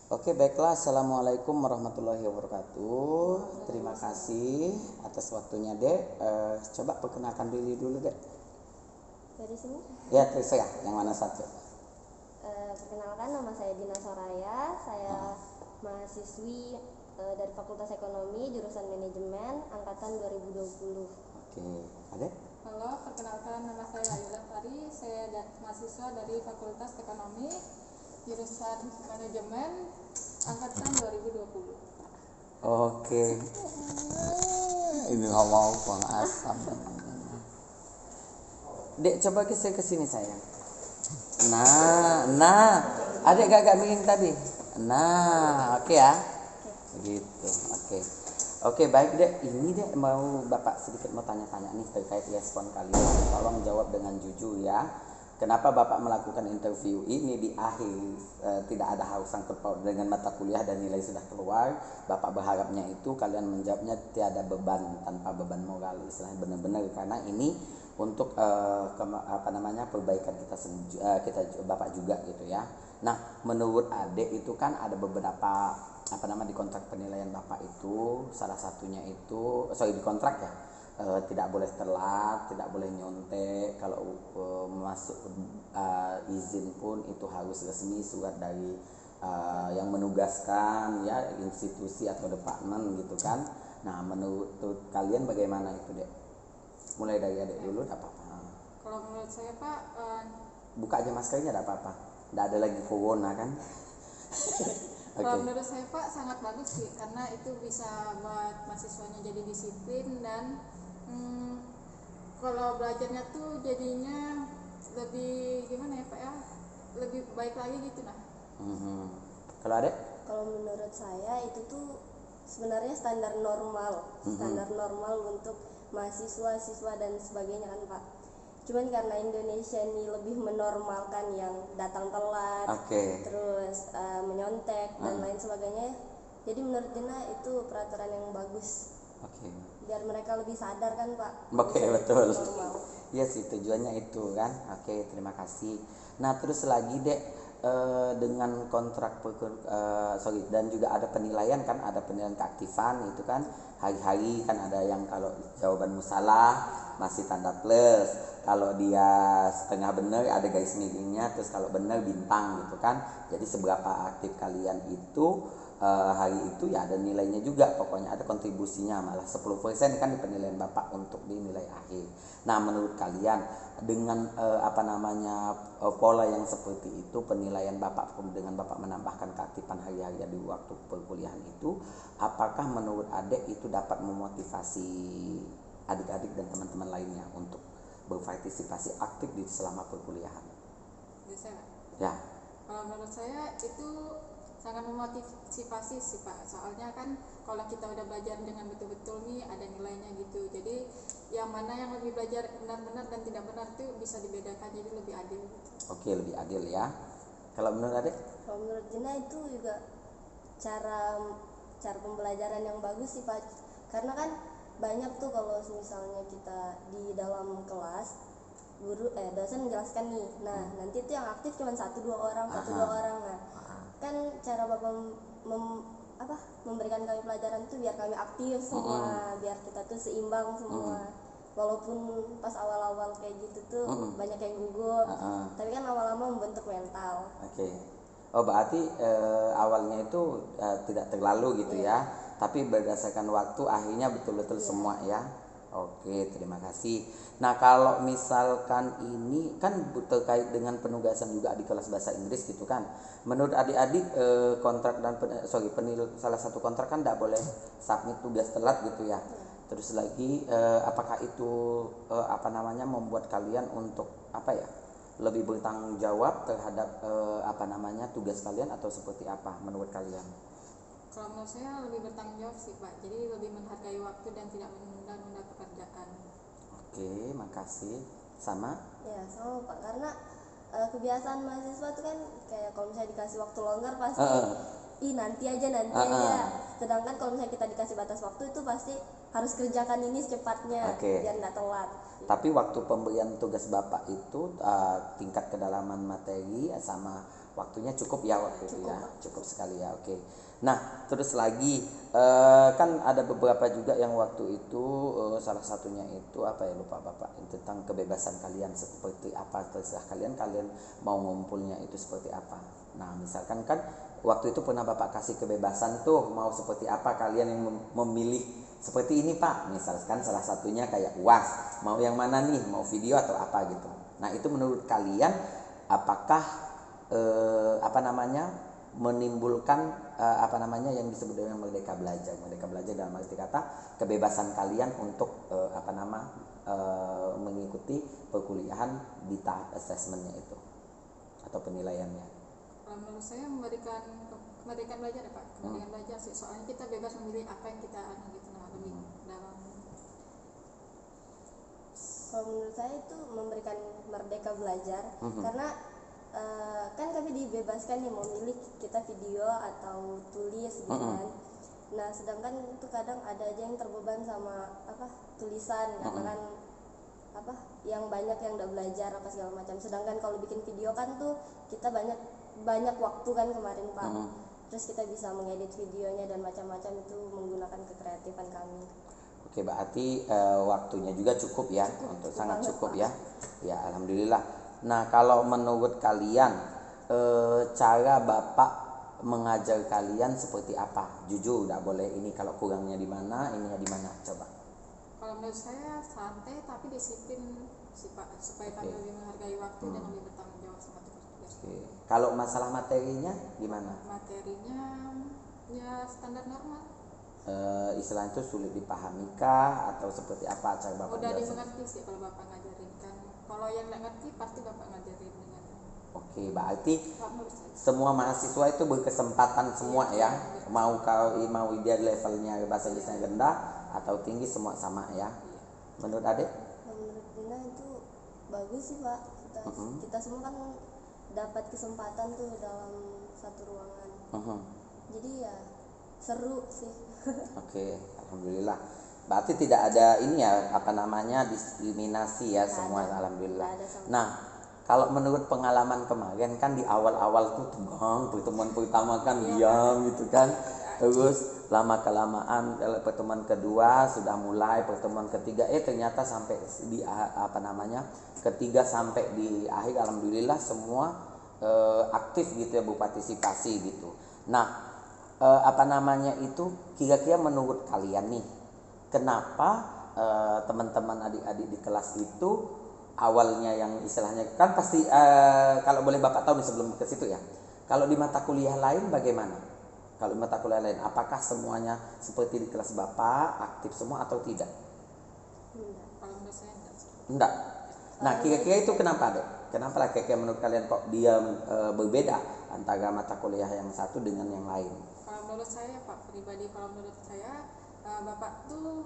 Oke, baiklah. Assalamualaikum warahmatullahi wabarakatuh. Terima kasih atas waktunya, Dek. Coba perkenalkan diri dulu, Dek. Dari sini, Ya, terus ya. Yang mana satu? perkenalkan nama saya Dina Soraya. Saya mahasiswi dari Fakultas Ekonomi jurusan Manajemen angkatan 2020. Oke, Adek? Halo, perkenalkan nama saya Ayu Lestari. Saya mahasiswa dari Fakultas Ekonomi jurusan Manajemen angkatan 2020. Oke. Ini nggak mau buang asam. Dek, coba geser ke sini sayang. Nah, Adek gak miring tadi. Nah, oke ya. Gitu, oke. Oke, baik Dek. Ini Dek mau Bapak sedikit mau tanya-tanya nih terkait respon kalian. Tolong jawab dengan jujur ya. Kenapa Bapak melakukan interview ini di akhir tidak ada hal sangkut paut dengan mata kuliah dan nilai sudah keluar? Bapak berharapnya itu kalian menjawabnya tiada beban, tanpa beban moral, istilahnya benar-benar karena ini untuk perbaikan kita Bapak juga gitu ya. Nah, menurut Adik itu kan ada beberapa di kontrak penilaian Bapak itu salah satunya itu di kontrak ya, tidak boleh telat, tidak boleh nyontek, kalau masuk izin pun itu harus resmi surat dari yang menugaskan ya, institusi atau departemen gitu kan. Nah, menurut kalian bagaimana itu, Dek? Mulai dari Adik dulu, tidak apa-apa. Kalau menurut saya Pak, Buka aja maskernya, tidak apa-apa. Tidak ada lagi corona kan. kalau menurut saya Pak sangat bagus sih, karena itu bisa buat mahasiswanya jadi disiplin dan kalau belajarnya tuh jadinya lebih gimana ya Pak ya, lebih baik lagi gitu nah. Kalau Adek? Kalau menurut saya itu tuh sebenarnya standar normal untuk mahasiswa, siswa dan sebagainya kan Pak. Cuman karena Indonesia ini lebih menormalkan yang datang telat, terus menyontek dan lain sebagainya. Jadi menurut Dina itu peraturan yang bagus. Biar mereka lebih sadar kan Pak. Betul. Normal. Iya sih, tujuannya itu kan. Oke, terima kasih. Nah, terus lagi Dek, dengan kontrak dan juga ada penilaian kan, ada penilaian keaktifan itu kan, hari-hari kan ada yang kalau jawabanmu salah masih tanda plus, kalau dia setengah benar ada garis miringnya, terus kalau benar bintang gitu kan. Jadi seberapa aktif kalian itu hari itu ya ada nilainya juga, pokoknya ada kontribusinya, malah 10% kan di penilaian Bapak untuk di nilai akhir. Nah, menurut kalian dengan pola yang seperti itu, penilaian Bapak dengan Bapak menambahkan keaktifan hari-hari di waktu perkuliahan itu, apakah menurut Adek itu dapat memotivasi adik-adik dan teman-teman lainnya untuk berpartisipasi aktif di selama perkuliahan? Bisa nggak? Ya. Kalau menurut saya itu sangat memotivasi sih Pak, soalnya kan kalau kita udah belajar dengan betul-betul nih ada nilainya gitu, jadi yang mana yang lebih belajar benar-benar dan tidak benar itu bisa dibedakan, jadi lebih adil gitu. Oke, lebih adil ya. Kalau menurut Adek? Kalau menurut Dina itu juga cara pembelajaran yang bagus sih Pak, karena kan banyak tuh kalau misalnya kita di dalam kelas dosen menjelaskan nih, nah nanti tuh yang aktif cuma satu dua orang. Nah kan cara Bapak memberikan kami pelajaran tuh biar kami aktif semua, biar kita tuh seimbang semua. Walaupun pas awal-awal kayak gitu tuh banyak yang gugup, tapi kan lama-lama membentuk mental. Oke. Oh, berarti awalnya itu tidak terlalu gitu ya, tapi berdasarkan waktu akhirnya betul-betul semua ya. Oke, terima kasih. Nah, kalau misalkan ini kan terkait dengan penugasan juga di kelas bahasa Inggris gitu kan. Menurut adik-adik kontrak dan salah satu kontrak kan tidak boleh submit tugas telat gitu ya. Terus lagi apakah itu membuat kalian untuk lebih bertanggung jawab terhadap tugas kalian atau seperti apa menurut kalian? Kalau menurut saya lebih bertanggung jawab sih Pak, jadi lebih menghargai waktu dan tidak menunda-nunda pekerjaan. Oke, makasih. Sama? Ya sama Pak, karena kebiasaan mahasiswa tuh kan kayak kalau misalnya dikasih waktu longgar pasti nanti aja. Sedangkan kalau misalnya kita dikasih batas waktu itu pasti harus kerjakan ini secepatnya biar nggak telat. Tapi waktu pemberian tugas Bapak itu tingkat kedalaman materi sama Waktunya cukup ya waktu itu ya, cukup sekali ya. Oke. Nah, terus lagi kan ada beberapa juga yang waktu itu salah satunya itu apa ya, lupa Bapak, tentang kebebasan kalian seperti apa, terserah kalian mau ngumpulnya itu seperti apa. Nah, misalkan kan waktu itu pernah Bapak kasih kebebasan tuh mau seperti apa kalian yang memilih seperti ini Pak. Misalkan salah satunya kayak UAS, mau yang mana nih, mau video atau apa gitu. Nah, itu menurut kalian apakah menimbulkan yang disebut dengan merdeka belajar dalam arti kata kebebasan kalian untuk mengikuti perkuliahan di tahap assessmentnya itu atau penilaiannya. Kalau menurut saya memberikan kemerdekaan belajar ya Pak, kemerdekaan belajar sih, soalnya kita bebas memilih apa yang kita gitu, nah lebih dalam. Kalau menurut saya itu memberikan merdeka belajar karena kan kami dibebaskan nih mau milih kita video atau tulis gitu kan. Nah sedangkan itu kadang ada aja yang terbeban sama tulisan karena kan yang banyak yang udah belajar apa segala macam. Sedangkan kalau bikin video kan tuh kita banyak waktu kan kemarin Pak. Terus kita bisa mengedit videonya dan macam-macam itu menggunakan kekreatifan kami. Oke, berarti waktunya juga cukup ya, sangat cukup ya. Ya, alhamdulillah. Nah, kalau menurut kalian cara Bapak mengajar kalian seperti apa? Jujur, tidak boleh ini kalau kurangnya di mana, ininya di mana, coba. Kalau menurut saya santai tapi disiplin sih Pak, supaya kami lebih menghargai waktu dan lebih bertanggung jawab sama tugas. Kalau masalah materinya gimana? Materinya ya standar normal. Istilah itu sulit dipahamikah atau seperti apa cara Bapak? Udah dimengerti sih kalau Bapak ngajarin kan. Kalau yang nggak ngerti pasti Bapak ngajarin dengan. Oke, berarti semua mahasiswa itu berkesempatan semua ya. Mau dia levelnya bahasa Inggrisnya rendah atau tinggi semua sama ya. Menurut Adik? Menurut Dina itu bagus sih Pak. Kita semua kan dapat kesempatan tuh dalam satu ruangan. Jadi ya seru sih. Oke, alhamdulillah. Berarti tidak ada ini ya diskriminasi ya, semua alhamdulillah. Nah, kalau menurut pengalaman kemarin kan di awal-awal tuh tegang, pertemuan pertama kan diam gitu kan. Terus lama kelamaan pertemuan kedua sudah mulai, pertemuan ketiga ternyata sampai di ketiga sampai di akhir alhamdulillah semua aktif gitu ya, berpartisipasi gitu. Nah, itu kira-kira menurut kalian nih kenapa teman-teman adik-adik di kelas itu awalnya yang istilahnya kan pasti kalau boleh Bapak tahu nih sebelum ke situ ya, kalau di mata kuliah lain bagaimana? Kalau di mata kuliah lain apakah semuanya seperti di kelas Bapak aktif semua atau tidak? Kalau menurut saya enggak. Nah, kira-kira itu kenapa deh? Kenapa lah kira-kira menurut kalian kok dia berbeda antara mata kuliah yang satu dengan yang lain? Menurut saya Pak pribadi, kalau menurut saya Bapak tuh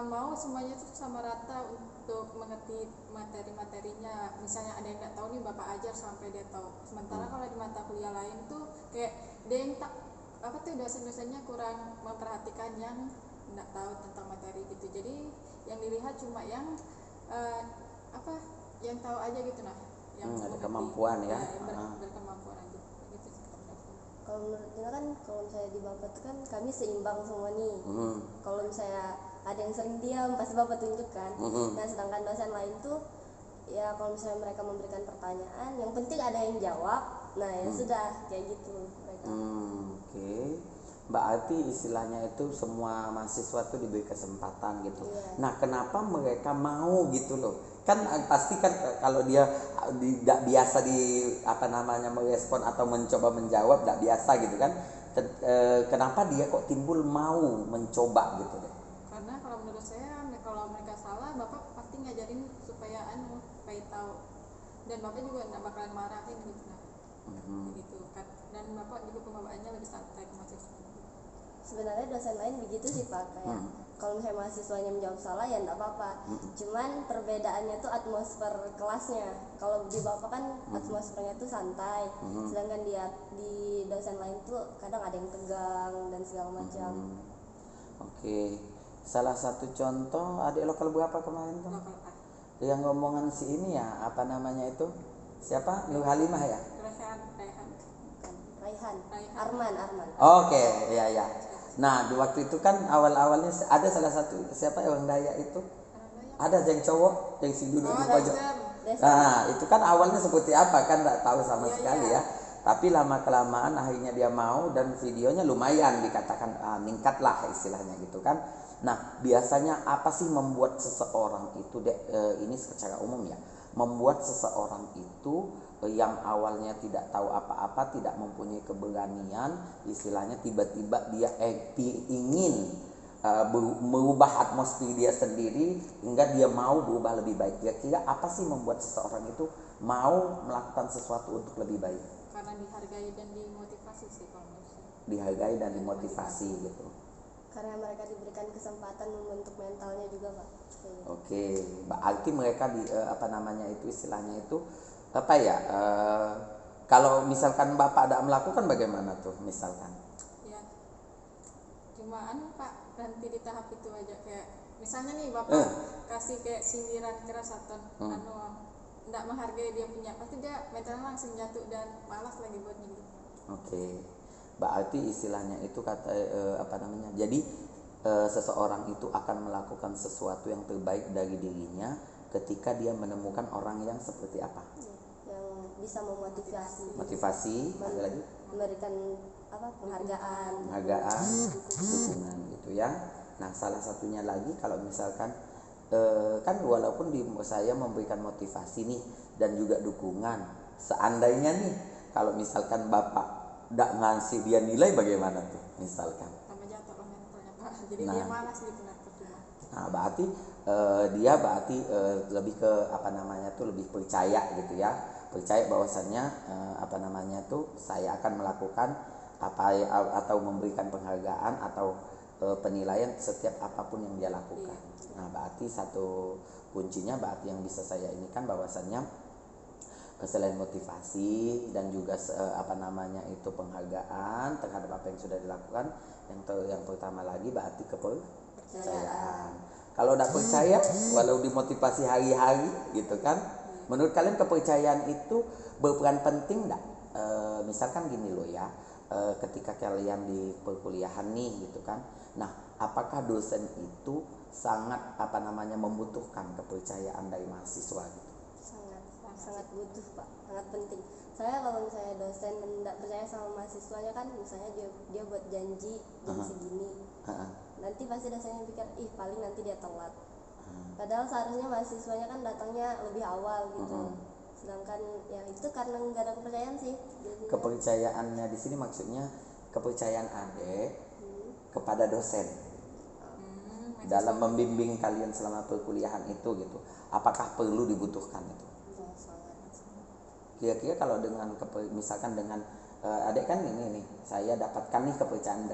mau semuanya tuh sama rata untuk mengerti materi-materinya. Misalnya ada yang nggak tahu nih Bapak ajar sampai dia tahu. Sementara kalau di mata kuliah lain tuh kayak dia yang dosen-dosennya kurang memperhatikan yang nggak tahu tentang materi gitu. Jadi yang dilihat cuma yang yang tahu aja gitu nah. Yang ada kemampuan ya. Berkemampuan aja. Kalau menurut Dina kan kalau misalnya di Bapak tuh kan kami seimbang semua nih. Kalau misalnya ada yang sering diam pasti Bapak tunjukkan. Nah sedangkan dosen lain tuh ya kalau misalnya mereka memberikan pertanyaan yang penting ada yang jawab. Nah ya sudah kayak gitu mereka. Oke. Berarti istilahnya itu semua mahasiswa tuh diberi kesempatan gitu. Nah kenapa mereka mau gitu loh? Kan pasti kan kalau dia tidak biasa merespon atau mencoba menjawab tidak biasa gitu kan. Kenapa dia kok timbul mau mencoba gitu deh? Karena kalau menurut saya kalau mereka salah Bapak pasti ngajarin supaya tahu, dan Bapak juga nggak bakalan marahin gitu nah. Gitu kan. Dan Bapak juga pembawaannya lebih santai ke mahasiswa. Sebenarnya dosen lain begitu sih Pak, kayak kalau misalnya mahasiswanya menjawab salah ya enggak apa-apa. Cuman perbedaannya tuh atmosfer kelasnya. Kalau di Bapak kan atmosfernya tuh santai, sedangkan di dosen lain tuh kadang ada yang tegang dan segala macam. Oke. Salah satu contoh adik lokal berapa kemarin tuh? Yang ngomongan si ini ya, siapa? Nur Halimah ya? Raihan. Arman. Oke, ya ya. Nah, di waktu itu kan awal-awalnya ada salah satu siapa orang Dayak itu? Ada yang cowok, yang si duduk di pojok. Nah, itu kan awalnya seperti apa kan nggak tahu sama sekali ya. Tapi lama kelamaan akhirnya dia mau dan videonya lumayan dikatakan meningkat lah istilahnya gitu kan. Nah, biasanya apa sih membuat seseorang itu ini secara umum ya, membuat seseorang itu yang awalnya tidak tahu apa-apa, tidak mempunyai keberanian, istilahnya tiba-tiba dia ingin merubah atmosfer dia sendiri hingga dia mau berubah lebih baik. Kira-kira apa sih membuat seseorang itu mau melakukan sesuatu untuk lebih baik? Karena dihargai dan dimotivasi sih kalau menurut saya. Dihargai dan dimotivasi gitu. Karena mereka diberikan kesempatan membentuk mentalnya juga, Pak. Oke, berarti mereka istilahnya itu apa ya? Kalau misalkan Bapak tidak melakukan bagaimana tuh misalkan? Ya, cuma Pak, nanti di tahap itu aja kayak misalnya nih Bapak kasih kayak sindiran keras atau nggak menghargai dia punya, pasti dia mentalnya langsung jatuh dan malas lagi buat gitu. Oke. Berarti istilahnya itu jadi seseorang itu akan melakukan sesuatu yang terbaik dari dirinya ketika dia menemukan orang yang seperti apa? Yang bisa motivasi, ada lagi? Memberikan penghargaan, dukungan gitu ya. Nah, salah satunya lagi kalau misalkan kan walaupun saya memberikan motivasi nih dan juga dukungan, seandainya nih kalau misalkan Bapak tidak ngasih dia nilai bagaimana tuh misalkan? Sama jatuh lah mentalnya Pak, jadi dia malas gitu percuma. Nah, berarti dia lebih ke lebih percaya gitu ya, percaya bahwasannya saya akan melakukan atau memberikan penghargaan atau penilaian setiap apapun yang dia lakukan. Nah, berarti satu kuncinya yang bisa saya inikan bahwasannya selain motivasi dan juga penghargaan terhadap apa yang sudah dilakukan, yang pertama lagi berarti kepercayaan. Kalau tidak percaya walau dimotivasi hari-hari gitu kan, menurut kalian kepercayaan itu berperan penting enggak? Misalkan gini loh ya, ketika kalian di perkuliahan nih gitu kan, nah apakah dosen itu sangat membutuhkan kepercayaan dari mahasiswa gitu? Sangat butuh, Pak, sangat penting. Saya kalau misalnya dosen tidak percaya sama mahasiswanya kan, misalnya dia buat janji jam segini, nanti pasti dosennya pikir paling nanti dia telat. Padahal seharusnya mahasiswanya kan datangnya lebih awal gitu. Sedangkan ya itu karena nggak ada kepercayaan sih. Jadinya. Kepercayaannya di sini maksudnya kepercayaan Ade kepada dosen dalam membimbing kalian selama perkuliahan itu gitu. Apakah perlu dibutuhkan itu? Kira-kira kalau misalkan dengan adik kan ini nih, saya dapatkan nih kepercayaan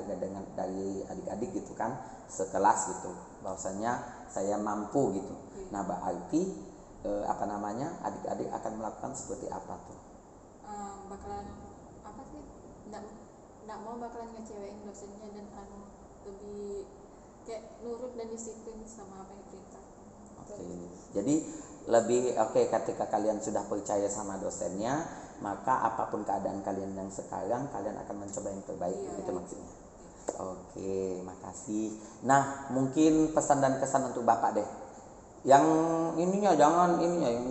dari adik-adik gitu kan, sekelas gitu, bahwasanya saya mampu gitu. Nah, berarti adik-adik akan melakukan seperti apa tuh? Bakalan nggak mau bakalan ngecewain dosennya dan lebih kayak nurut dan disiplin sama apa yang diperintah. Oke. Jadi ketika kalian sudah percaya sama dosennya, maka apapun keadaan kalian yang sekarang, kalian akan mencoba yang terbaik, itu maksudnya. Oke, makasih. Nah, mungkin pesan dan kesan untuk Bapak deh. Yang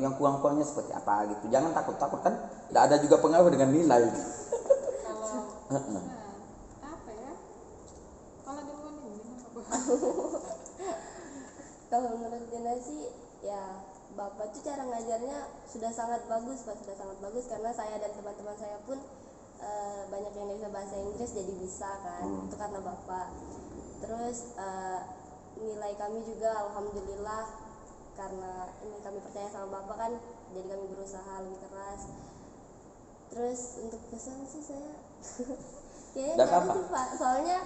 yang kurang-kurangnya seperti apa gitu. Jangan takut-takut kan, tidak ada juga pengaruh dengan nilai. Kalau apa ya? Kalau duluan ini kalau menurut Dina sih ya Bapak tuh cara ngajarnya sudah sangat bagus, Pak, sudah sangat bagus, karena saya dan teman-teman saya pun banyak yang bisa bahasa Inggris jadi bisa kan, itu karena Bapak. Terus nilai kami juga alhamdulillah karena ini kami percaya sama Bapak kan, jadi kami berusaha lebih keras. Terus untuk pesan sih saya kayaknya nggak ada sih, Pak, soalnya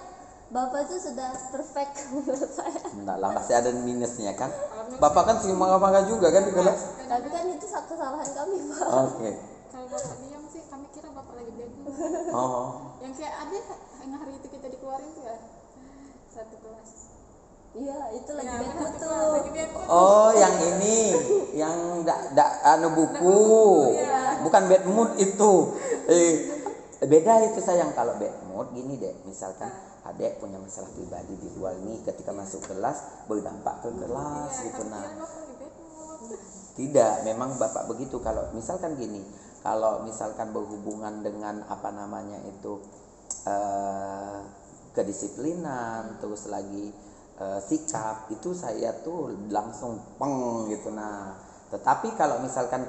Bapak tuh sudah perfect menurut saya. Enggak lah, pasti ada minusnya kan. Bapak kan sering marah-marah juga kan di kelas. Tapi kan itu kesalahan kami, Pak. Oke. Kalau Bapak diam sih, kami kira Bapak lagi bego. Yang kayak ada yang hari itu kita dikeluarin tuh ya, satu kelas. Iya, itu lagi bego satu tuh. kelas lagi bego. Oh, yang ini, yang buku, bukan bad mood itu. Beda itu sayang kalau bad mood gini deh, misalkan adek punya masalah pribadi di luar ini, ketika masuk kelas berdampak ke kelas gitu. Nah tidak, memang bapak begitu. Kalau misalkan gini, kalau misalkan berhubungan dengan apa namanya itu kedisiplinan, terus lagi sikap, itu saya tuh langsung peng gitu. Nah tetapi kalau misalkan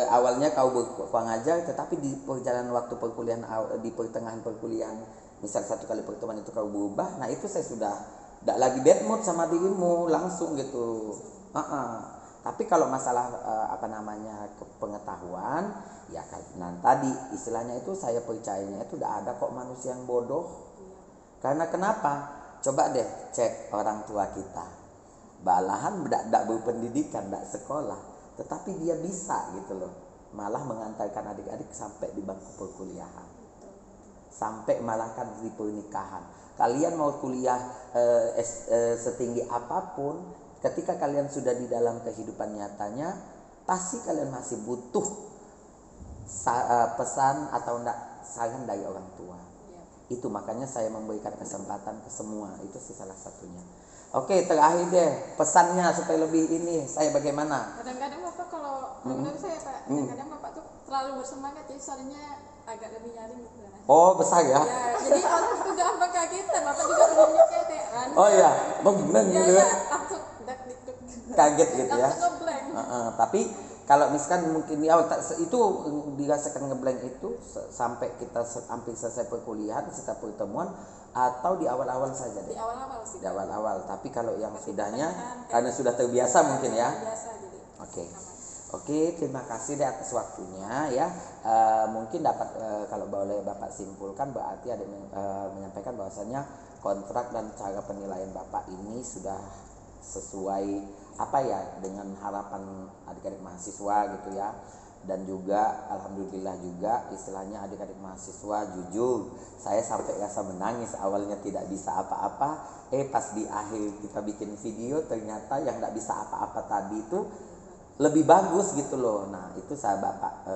awalnya kau kurang ajar, tetapi di perjalanan waktu perkuliahan, di pertengahan perkuliahan, misal 1 kali pertemuan itu kau berubah, nah itu saya sudah tidak lagi bad mood sama dirimu langsung gitu. Tapi kalau masalah apa namanya pengetahuan, ya kan tadi istilahnya itu saya percayanya itu tidak ada kok manusia yang bodoh. Karena kenapa? Coba deh cek orang tua kita, balahan tidak berpendidikan, tidak sekolah, tetapi dia bisa gitu loh, malah mengantarkan adik-adik sampai di bangku perkuliahan, sampai malahkan di pernikahan. Kalian mau kuliah setinggi apapun, ketika kalian sudah di dalam kehidupan nyatanya, pasti kalian masih butuh pesan atau saran dari orang tua. Itu makanya saya memberikan kesempatan ke semua, itu sih salah satunya. Oke, terakhir deh pesannya supaya lebih ini, saya bagaimana? Kadang-kadang bapak kalau menurut saya pak, kadang-kadang bapak tuh terlalu bersemangat, jadi suaranya agak lebih nyaring gitu. Oh besar ya? Ya, jadi orang tuh gampang kagetan, bapak juga belumnya kayak Oh iya, benar gitu ya? Langsung dak-dikduk. Kaget gitu ya? Langsung ngeblank. Tapi kalau misalkan mungkin ya itu dirasakan ngeblank itu sampai kita hampir selesai perkuliahan, setelah pertemuan, atau di awal-awal saja deh? Di awal-awal sih. Di awal-awal, tapi kalau yang sudahnya karena sudah terbiasa mungkin ya? Biasa jadi. Oke, terima kasih deh atas waktunya ya. Mungkin dapat kalau boleh Bapak simpulkan, berarti ada menyampaikan bahwasannya kontrak dan cara penilaian Bapak ini sudah sesuai apa ya dengan harapan adik-adik mahasiswa gitu ya. Dan juga alhamdulillah juga istilahnya adik-adik mahasiswa jujur, saya sampai rasa menangis, awalnya tidak bisa apa-apa, pas di akhir kita bikin video ternyata yang tidak bisa apa-apa tadi itu lebih bagus gitu loh. Nah itu saya Bapak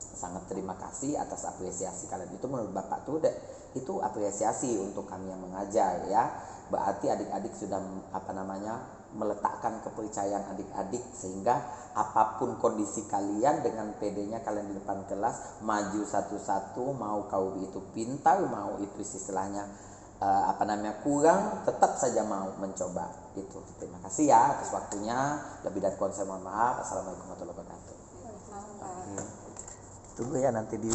sangat terima kasih atas apresiasi kalian. Itu menurut Bapak tuh itu apresiasi untuk kami yang mengajar ya. Berarti adik-adik sudah meletakkan kepercayaan adik-adik, sehingga apapun kondisi kalian dengan pedenya kalian di depan kelas maju satu-satu, mau kau itu pintar, mau itu istilahnya kurang, tetap saja mau mencoba. Itu terima kasih ya atas waktunya. Lebih dan kurang saya mohon maaf. Assalamualaikum warahmatullahi wabarakatuh. Tunggu ya nanti di